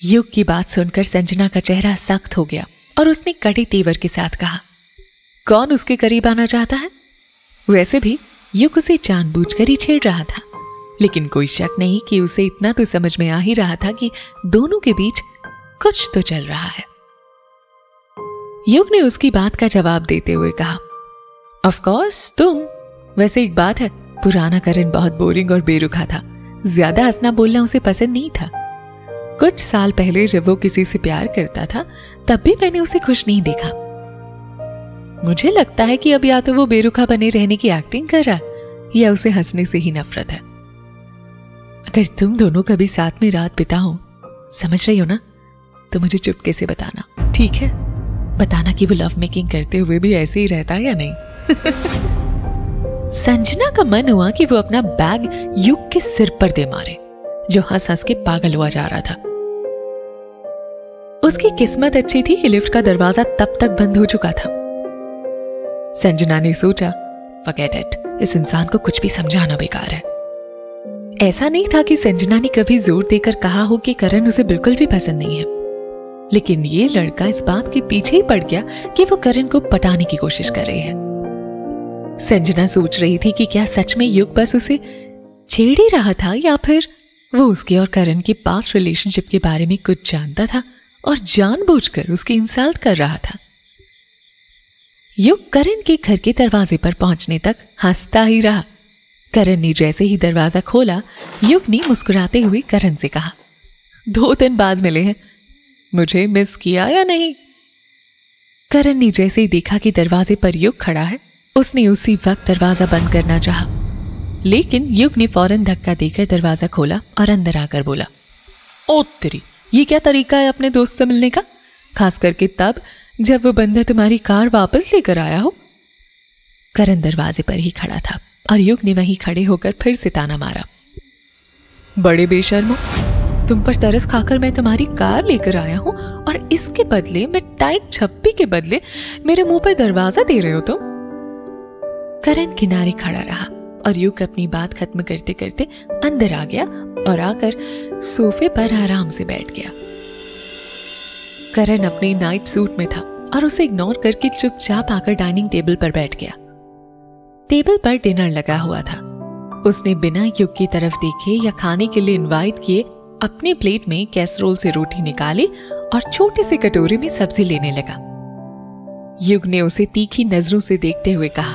युग की बात सुनकर संजना का चेहरा सख्त हो गया और उसने कड़े तेवर के साथ कहा, कौन उसके करीब आना चाहता है? वैसे भी युग उसे जानबूझकर ही छेड़ रहा था, लेकिन कोई शक नहीं कि उसे इतना तो समझ में आ ही रहा था कि दोनों के बीच कुछ तो चल रहा है। युग ने उसकी बात का जवाब देते हुए कहा, ऑफ कोर्स तुम। वैसे एक बात है, पुराना करण बहुत बोरिंग और बेरुखा था। ज्यादा हंसना बोलना उसे पसंद नहीं था। कुछ साल पहले जब वो किसी से प्यार करता था तब भी मैंने उसे खुश नहीं देखा। मुझे लगता है कि अब या तो वो बेरुखा बने रहने की एक्टिंग कर रहा है या उसे हंसने से ही नफरत है। अगर तुम दोनों कभी साथ में रात बिताओ, समझ रही हो ना, तो मुझे चुपके से बताना, ठीक है? बताना कि वो लव मेकिंग करते हुए भी ऐसे ही रहता है या नहीं। संजना का मन हुआ कि वो अपना बैग युग के सिर पर दे मारे, जो हंस हंस के पागल हुआ जा रहा था। उसकी किस्मत अच्छी थी कि लिफ्ट का दरवाजा तब तक बंद हो चुका था। संजना ने सोचा, फॉरगेट इट, इस इंसान को कुछ भी समझाना बेकार है। ऐसा नहीं था कि संजना ने कभी जोर देकर कहा हो कि करण उसे बिल्कुल भी पसंद नहीं है, लेकिन ये लड़का इस बात के पीछे ही पड़ गया कि वो करण को पटाने की कोशिश कर रही है। संजना सोच रही थी कि क्या सच में युग बस उसे छेड़ ही रहा था या फिर वो उसके और करण के पास्ट रिलेशनशिप के बारे में कुछ जानता था और जानबूझकर उसकी इंसल्ट कर रहा था। युग करण के घर के दरवाजे पर पहुंचने तक हंसता ही रहा। करण ने जैसे ही दरवाजा खोला, युग ने मुस्कुराते हुए करण से कहा, 2 दिन बाद मिले हैं, मुझे मिस किया या नहीं? करण ने जैसे ही देखा कि दरवाजे पर युग खड़ा है, उसने उसी वक्त दरवाजा बंद करना चाहा, लेकिन युग ने फौरन धक्का देकर दरवाजा खोला और अंदर आकर बोला, ओ तेरी, ये क्या तरीका है अपने दोस्त से मिलने का, खास करके तब जब वो बंदा तुम्हारी कार वापस लेकर आया हो। करण दरवाजे पर ही खड़ा था और युग ने वहीं खड़े होकर फिर से ताना मारा, बड़े बेशर्मो, तुम पर तरस खाकर मैं तुम्हारी कार लेकर आया हूं और इसके बदले में टाइट छप्पी के बदले मेरे मुंह पर दरवाजा दे रहे हो तुम। करण किनारे खड़ा रहा और युग अपनी बात खत्म करते करते अंदर आ गया और आकर सोफे पर आराम से बैठ गया। करण अपने नाइट सूट में था और उसे इग्नोर करके चुपचाप आकर डाइनिंग टेबल पर बैठ गया। टेबल पर डिनर लगा हुआ था। उसने बिना युग की तरफ देखे या खाने के लिए इनवाइट किए अपने प्लेट में कैसरोल से रोटी निकाली और छोटे से कटोरे में सब्जी लेने लगा। युग ने उसे तीखी नजरों से देखते हुए कहा,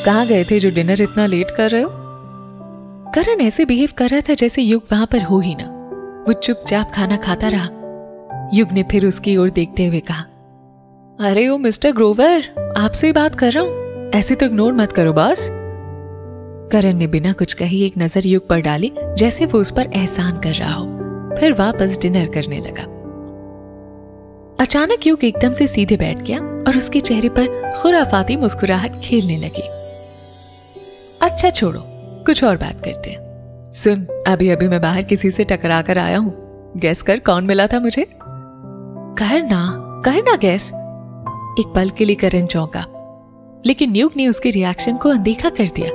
कहाँ गए थे जो डिनर इतना लेट कर रहे हो? करण ऐसे बिहेव कर रहा था जैसे युग वहां पर हो ही ना। वो चुपचाप खाना खाता रहा। युग ने फिर उसकी ओर देखते हुए कहा, अरे ओ मिस्टर ग्रोवर, आपसे ही बात कर रहा हूं, ऐसे तो इग्नोर मत करो बॉस। करण ने बिना कुछ कही एक नजर युग पर डाली, जैसे वो उस पर एहसान कर रहा हो, फिर वापस डिनर करने लगा। अचानक युग एकदम से सीधे बैठ गया और उसके चेहरे पर खुराफाती मुस्कुराहट खेलने लगी। अच्छा छोड़ो, कुछ और बात करते हैं। सुन, अभी अभी मैं बाहर किसी से टकरा कर आया हूं, गैस कर कौन मिला था मुझे? करना गैस। एक पल के लिए करण चौंका, लेकिन युग ने उसके रिएक्शन को अनदेखा कर दिया।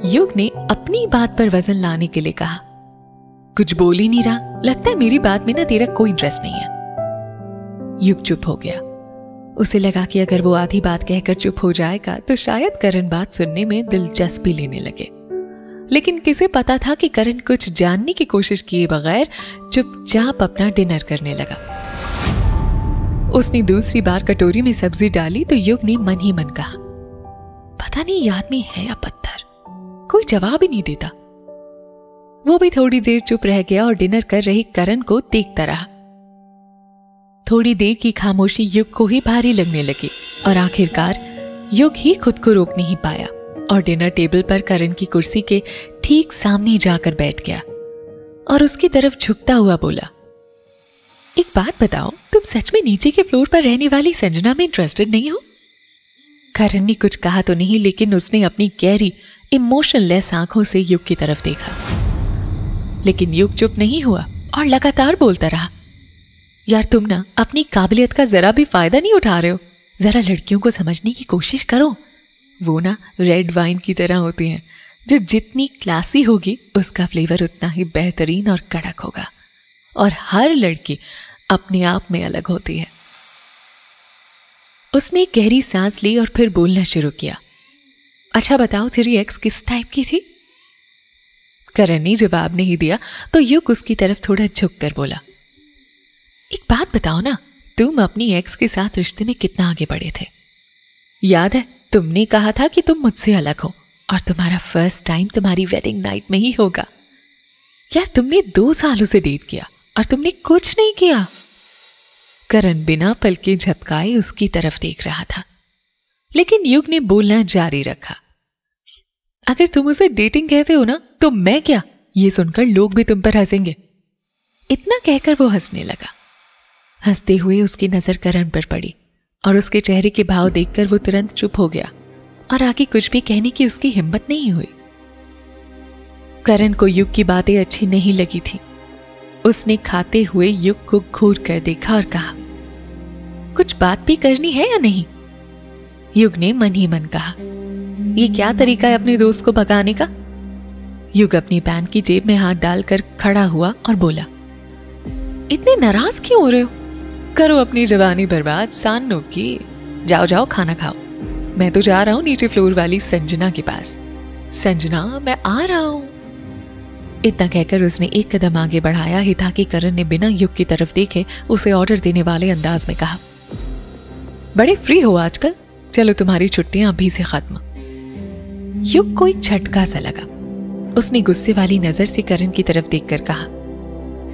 युग ने अपनी बात पर वजन लाने के लिए कहा, कुछ बोल ही नहीं रहा, लगता है मेरी बात में ना तेरा कोई इंटरेस्ट नहीं है। युग चुप हो गया। उसे लगा कि अगर वो आधी बात कहकर चुप हो जाएगा तो शायद करण बात सुनने में दिलचस्पी लेने लगे, लेकिन किसे पता था कि करण कुछ जानने की कोशिश किए बगैर चुपचाप अपना डिनर करने लगा। उसने दूसरी बार कटोरी में सब्जी डाली तो युग ने मन ही मन कहा, पता नहीं ये आदमी है या पत्थर, कोई जवाब ही नहीं देता। वो भी थोड़ी देर चुप रह गया और डिनर कर रही करण को देखता रहा। थोड़ी देर की खामोशी युग को ही भारी लगने लगी और आखिरकार युग ही खुद को रोक नहीं पाया और डिनर टेबल पर करण की कुर्सी के ठीक सामने जाकर बैठ गया और उसकी तरफ झुकता हुआ बोला, एक बात बताओ, तुम सच में नीचे के फ्लोर पर रहने वाली संजना में इंटरेस्टेड नहीं हो? करण ने कुछ कहा तो नहीं, लेकिन उसने अपनी गहरी इमोशनलेस आंखों से युग की तरफ देखा। लेकिन युग चुप नहीं हुआ और लगातार बोलता रहा, यार तुम ना अपनी काबिलियत का जरा भी फायदा नहीं उठा रहे हो। जरा लड़कियों को समझने की कोशिश करो। वो ना रेड वाइन की तरह होती हैं, जो जितनी क्लासी होगी उसका फ्लेवर उतना ही बेहतरीन और कड़क होगा। और हर लड़की अपने आप में अलग होती है। उसने एक गहरी सांस ली और फिर बोलना शुरू किया। अच्छा बताओ, तेरी एक्स किस टाइप की थी? करण ने जवाब नहीं दिया तो युग उसकी तरफ थोड़ा झुक कर बोला, एक बात बताओ ना, तुम अपनी एक्स के साथ रिश्ते में कितना आगे बढ़े थे? याद है तुमने कहा था कि तुम मुझसे अलग हो और तुम्हारा फर्स्ट टाइम तुम्हारी वेडिंग नाइट में ही होगा। यार तुमने 2 साल उसे डेट किया और तुमने कुछ नहीं किया। करण बिना पलके झपकाए उसकी तरफ देख रहा था, लेकिन युग ने बोलना जारी रखा। अगर तुम उसे डेटिंग कहते हो ना तो मैं क्या, ये सुनकर लोग भी तुम पर हंसेंगे। इतना कहकर वो हंसने लगा। हंसते हुए उसकी नजर करण पर पड़ी और उसके चेहरे के भाव देखकर वो तुरंत चुप हो गया और आगे कुछ भी कहने की उसकी हिम्मत नहीं हुई। करण को युग की बातें अच्छी नहीं लगी थी। उसने खाते हुए युग को घूर कर देखा और कहा, कुछ बात भी करनी है या नहीं? युग ने मन ही मन कहा, ये क्या तरीका है अपने दोस्त को भगाने का? युग अपनी पैंट की जेब में हाथ डालकर खड़ा हुआ और बोला, इतने नाराज क्यों हो रहे हो? करो अपनी जवानी बर्बाद सानू की। जाओ जाओ खाना खाओ, मैं तो जा रहा हूं नीचे फ्लोर वाली संजना के पास। संजना मैं आ रहा हूं। इतना कहकर उसने एक कदम आगे बढ़ाया ही ताकि करण ने बिना युग की तरफ देखे उसे ऑर्डर देने वाले अंदाज में कहा, बड़े फ्री हो आजकल, चलो तुम्हारी छुट्टियां अभी से खत्म। युग को एक झटका सा लगा। उसने गुस्से वाली नजर से करण की तरफ देखकर कहा,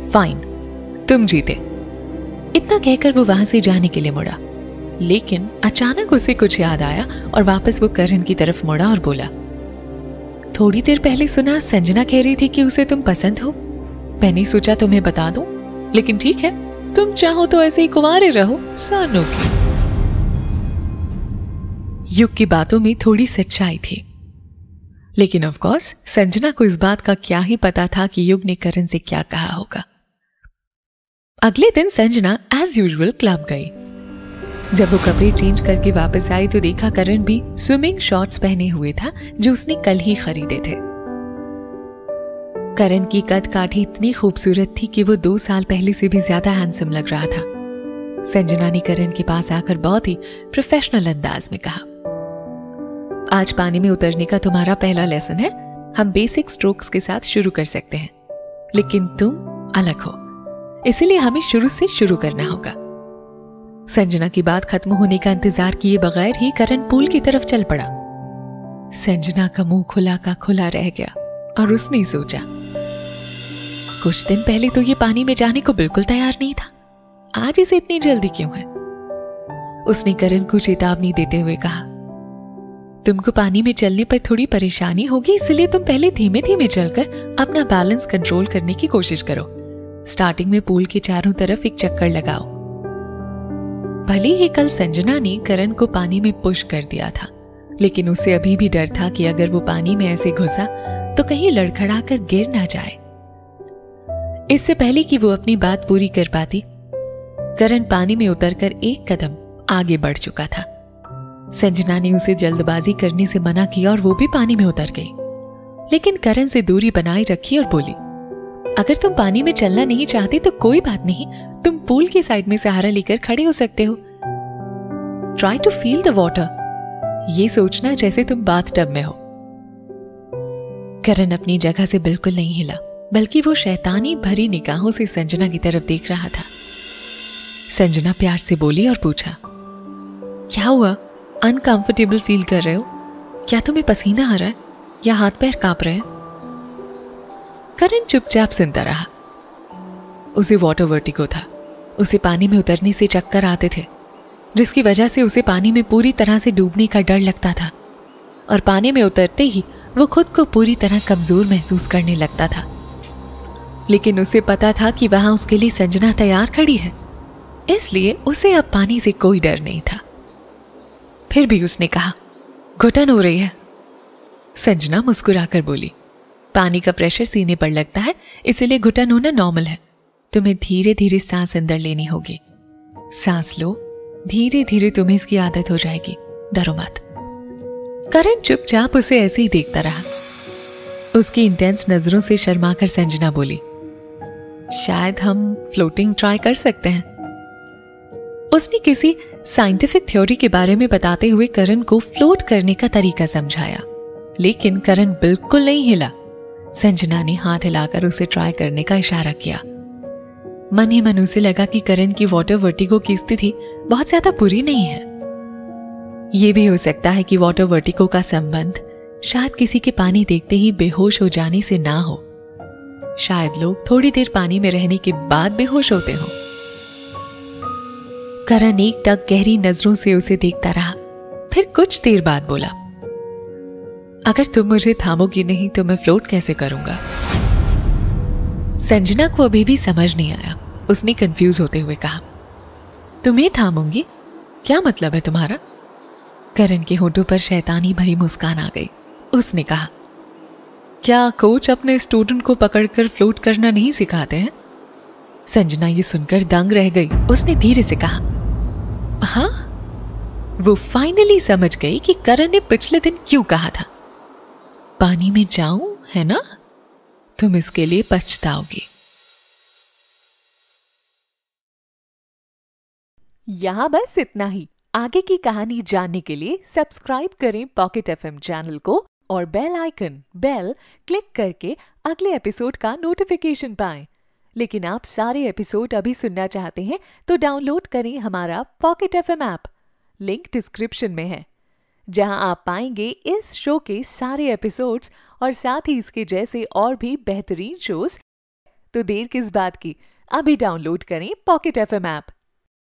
फाइन, तुम जीते। इतना कहकर वो वहां से जाने के लिए मुड़ा, लेकिन अचानक उसे कुछ याद आया और वापस वो करण की तरफ मुड़ा और बोला, थोड़ी देर पहले सुना संजना कह रही थी कि उसे तुम पसंद हो। मैंने सोचा तुम्हें बता दूं, लेकिन ठीक है, तुम चाहो तो ऐसे ही कुंवारे रहो सानू की। युग की बातों में थोड़ी सच्चाई थी, लेकिन ऑफ कोर्स संजना को इस बात का क्या ही पता था कि युग ने करण से क्या कहा होगा। अगले दिन संजना एज यूजुअल क्लब गई। जब वो कपड़े चेंज करके वापस आई तो देखा करण भी स्विमिंग शॉर्ट्स पहने हुए था जो उसने कल ही खरीदे थे। करण की कद काठी इतनी खूबसूरत थी कि वो 2 साल पहले से भी ज्यादा हैंडसम लग रहा था। संजना ने करण के पास आकर बहुत ही प्रोफेशनल अंदाज में कहा, आज पानी में उतरने का तुम्हारा पहला लेसन है। हम बेसिक स्ट्रोक्स के साथ शुरू कर सकते हैं, लेकिन तुम अलग हो, इसीलिए हमें शुरू से शुरू करना होगा। संजना की बात खत्म होने का इंतजार किए बगैर ही करण पूल की तरफ चल पड़ा। संजना का मुंह खुला का खुला रह गया और उसने सोचा, कुछ दिन पहले तो ये पानी में जाने को बिल्कुल तैयार नहीं था, आज इसे इतनी जल्दी क्यों है? उसने करण को चेतावनी देते हुए कहा, तुमको पानी में चलने पर थोड़ी परेशानी होगी, इसलिए तुम पहले धीमे धीमे चलकर अपना बैलेंस कंट्रोल करने की कोशिश करो। स्टार्टिंग में पूल के चारों तरफ एक चक्कर लगाओ। भले ही कल संजना ने करण को पानी में पुश कर दिया था, लेकिन उसे अभी भी डर था कि अगर वो पानी में ऐसे घुसा तो कहीं लड़खड़ा कर गिर ना जाए। इससे पहले कि वो अपनी बात पूरी कर पाती, करण पानी में उतरकर एक कदम आगे बढ़ चुका था। संजना ने उसे जल्दबाजी करने से मना किया और वो भी पानी में उतर गई, लेकिन करण से दूरी बनाए रखी और बोली, अगर तुम पानी में चलना नहीं चाहते तो कोई बात नहीं, तुम पूल की साइड में सहारा लेकर खड़े हो सकते हो। Try to feel the water, ये सोचना जैसे तुम बाथटब में हो। करण अपनी जगह से बिल्कुल नहीं हिला, बल्कि वो शैतानी भरी निगाहों से संजना की तरफ देख रहा था। संजना प्यार से बोली और पूछा, क्या हुआ? अनकंफर्टेबल फील कर रहे हो? क्या तुम्हें पसीना आ रहा है या हाथ पैर कांप रहे हैं? करण चुपचाप सुनता रहा। उसे वाटर वर्टिगो था। उसे पानी में उतरने से चक्कर आते थे, जिसकी वजह से उसे पानी में पूरी तरह से डूबने का डर लगता था, और पानी में उतरते ही वो खुद को पूरी तरह कमजोर महसूस करने लगता था। लेकिन उसे पता था कि वहां उसके लिए संजना तैयार खड़ी है, इसलिए उसे अब पानी से कोई डर नहीं था। फिर भी उसने कहा, घुटन हो रही है। संजना मुस्कुराकर बोली, पानी का प्रेशर सीने पर लगता है, इसलिए घुटन होना नॉर्मल है। तुम्हें धीरे धीरे सांस अंदर लेनी होगी। सांस लो, धीरे धीरे तुम्हें इसकी आदत हो जाएगी, डरो मत। करण चुपचाप उसे ऐसे ही देखता रहा। उसकी इंटेंस नजरों से शर्माकर संजना बोली, शायद हम फ्लोटिंग ट्राई कर सकते हैं। उसने किसी साइंटिफिक थ्योरी के बारे में बताते हुए करण को फ्लोट करने का तरीका समझाया, लेकिन करण बिल्कुल नहीं हिला। संजना ने हाथ हिलाकर उसे ट्राई करने का इशारा किया। मन ही मन उसे लगा कि करण की वाटर वर्टिगो की स्थिति बहुत ज्यादा बुरी नहीं है। यह भी हो सकता है कि वाटर वर्टिगो का संबंध शायद किसी के पानी देखते ही बेहोश हो जाने से ना हो। शायद लोग थोड़ी देर पानी में रहने के बाद बेहोश होते हो। करण एकटक गहरी नजरों से उसे देखता रहा, फिर कुछ देर बाद बोला, अगर तुम मुझे थामोगी नहीं तो मैं फ्लोट कैसे करूंगा? संजना को अभी भी समझ नहीं आया। उसने कंफ्यूज होते हुए कहा, तुम्हें थामूंगी? क्या मतलब है तुम्हारा? करण के होठों पर शैतानी भरी मुस्कान आ गई। उसने कहा, क्या कोच अपने स्टूडेंट को पकड़कर फ्लोट करना नहीं सिखाते हैं? संजना ये सुनकर दंग रह गई। उसने धीरे से कहा, हाँ। वो फाइनली समझ गई कि करण ने पिछले दिन क्यों कहा था, पानी में जाऊं, है ना? तुम इसके लिए पछताओगी। यहां बस इतना ही। आगे की कहानी जानने के लिए सब्सक्राइब करें पॉकेट एफएम चैनल को और बेल आइकन क्लिक करके अगले एपिसोड का नोटिफिकेशन पाएं। लेकिन आप सारे एपिसोड अभी सुनना चाहते हैं तो डाउनलोड करें हमारा pocket FM app. Link description में है, जहां आप पाएंगे इस शो के सारे एपिसोड्स और साथ ही इसके जैसे और भी बेहतरीन शोज। तो देर किस बात की, अभी डाउनलोड करें पॉकेट एफएम ऐप।